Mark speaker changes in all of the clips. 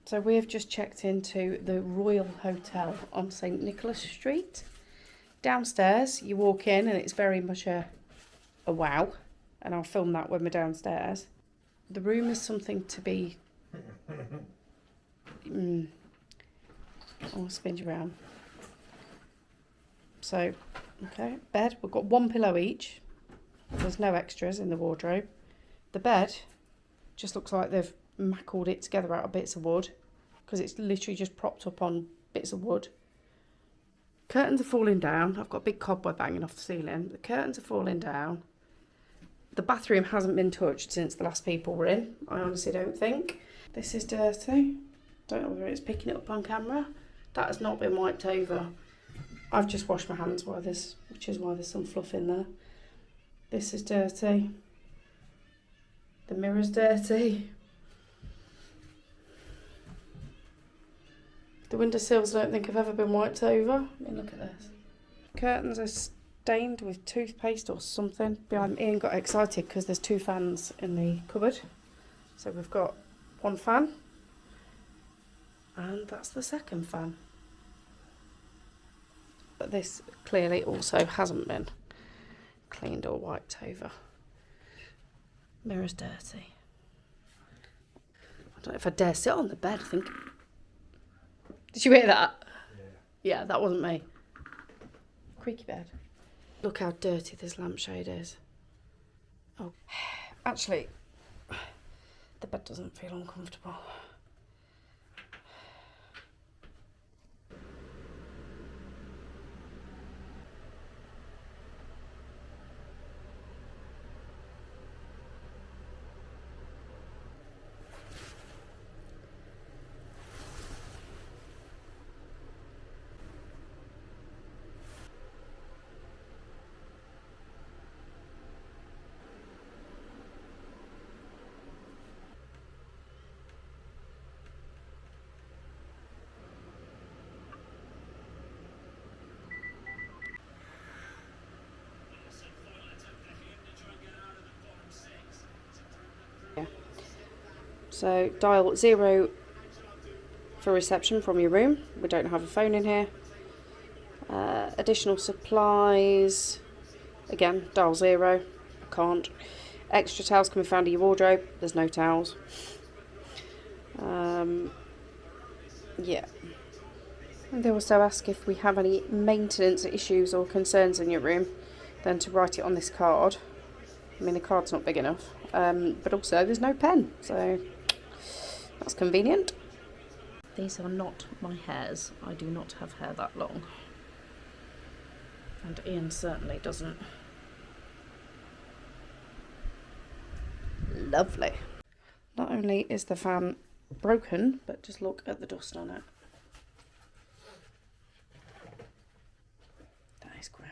Speaker 1: So we have just checked into the Royal Hotel on St Nicholas Street. Downstairs, you walk in and it's very much a wow, and I'll film that when we're downstairs. The room is something to be... I'll spin you around. So, okay, bed. We've got one pillow each. There's no extras in the wardrobe. The bed just looks like they've mackled it together out of bits of wood, because it's literally just propped up on bits of wood. Curtains are falling down. I've got a big cobweb hanging off the ceiling. The curtains are falling down. The bathroom hasn't been touched since the last people were in. I honestly don't think. This is dirty. Don't know whether it's picking it up on camera. That has not been wiped over. I've just washed my hands which is why there's some fluff in there. This is dirty. The mirror's dirty. The windowsills I don't think have ever been wiped over. I mean, look at this. Curtains are stained with toothpaste or something. Behind Ian got excited because there's 2 fans in the cupboard. So we've got 1 fan. And that's the second fan. But this clearly also hasn't been cleaned or wiped over. Mirror's dirty. I don't know if I dare sit on the bed, I think. Did you hear that? Yeah, that wasn't me. Creaky bed. Look how dirty this lampshade is. Oh, actually, the bed doesn't feel uncomfortable. So dial 0 for reception from your room. We don't have a phone in here. Additional supplies. Again, dial 0. I can't. Extra towels can be found in your wardrobe. There's no towels. Yeah. And they also ask if we have any maintenance issues or concerns in your room, then to write it on this card. I mean, the card's not big enough. But also there's no pen, so that's convenient. These are not my hairs. I do not have hair that long. And Ian certainly doesn't. Lovely. Not only is the fan broken, but just look at the dust on it. That is grim.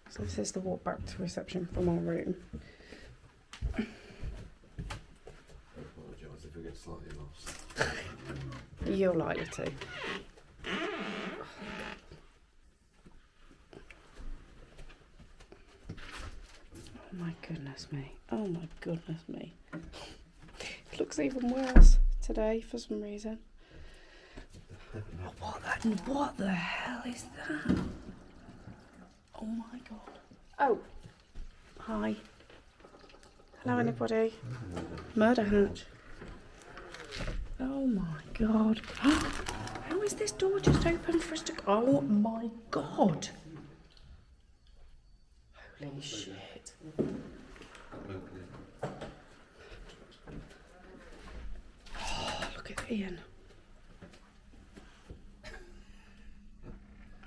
Speaker 1: So this is the walk back to reception from our room.
Speaker 2: I apologise if we get slightly lost.
Speaker 1: You're likely to. Oh my goodness me. Oh my goodness me. It looks even worse today for some reason. What the hell is that? Oh my god. Oh. Hi. Hello anybody. Murder hatch. Oh my god. How is this door just open for us to go? Oh my god. Holy shit. Oh, look at Ian.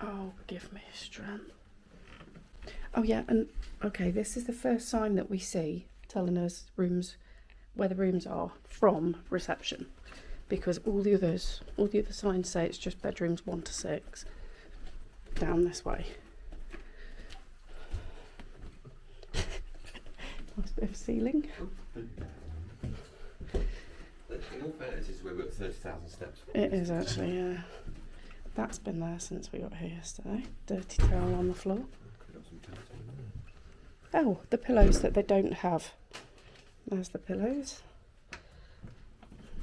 Speaker 1: Oh, give me strength. Oh yeah, and okay, this is the first sign that we see telling us where the rooms are from reception, because all the other signs say it's just bedrooms 1 to 6 down this way. Nice bit of ceiling.
Speaker 2: In all fairness, this is where we've got 30,000 steps.
Speaker 1: It is actually, yeah. That's been there since we got here yesterday. Dirty towel on the floor. Oh, the pillows that they don't have. There's the pillows.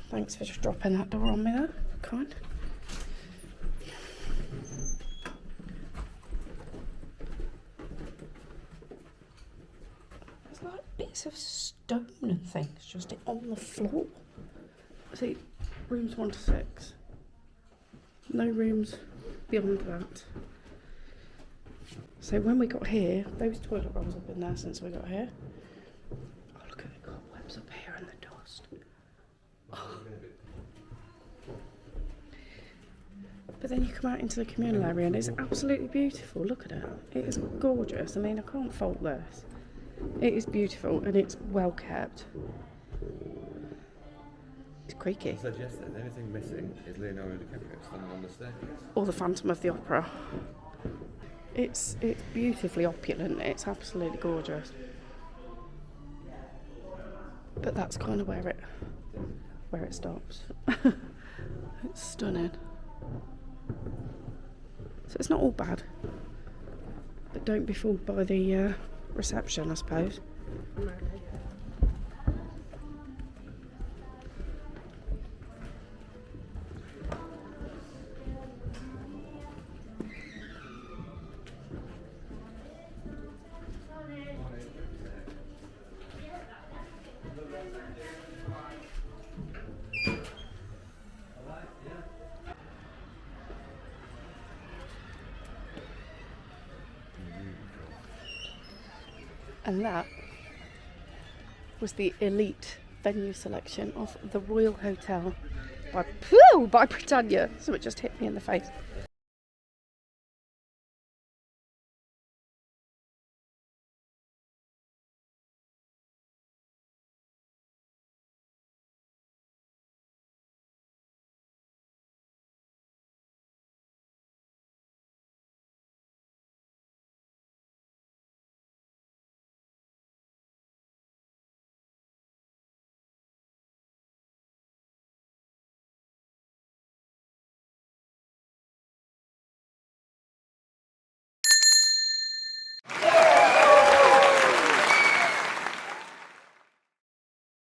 Speaker 1: Thanks for just dropping that door on me there. Kind. There's like bits of stone and things just on the floor. See, rooms 1 to 6. No rooms beyond that. So when we got here, those toilet rolls have been there since we got here. Oh, look at the cobwebs up here and the dust. Oh. But then you come out into the communal area and it's absolutely beautiful. Look at it. It is gorgeous. I mean, I can't fault this. It is beautiful and it's well kept. It's creaky.
Speaker 2: I said yesterday, the only thing missing is Leonardo DiCaprio standing on the staircase.
Speaker 1: Or the Phantom of the Opera. It's beautifully opulent. It's absolutely gorgeous. But that's kind of where it stops. It's stunning. So it's not all bad. But don't be fooled by the reception, I suppose. And that was the elite venue selection of the Royal Hotel by Britannia. So it just hit me in the face.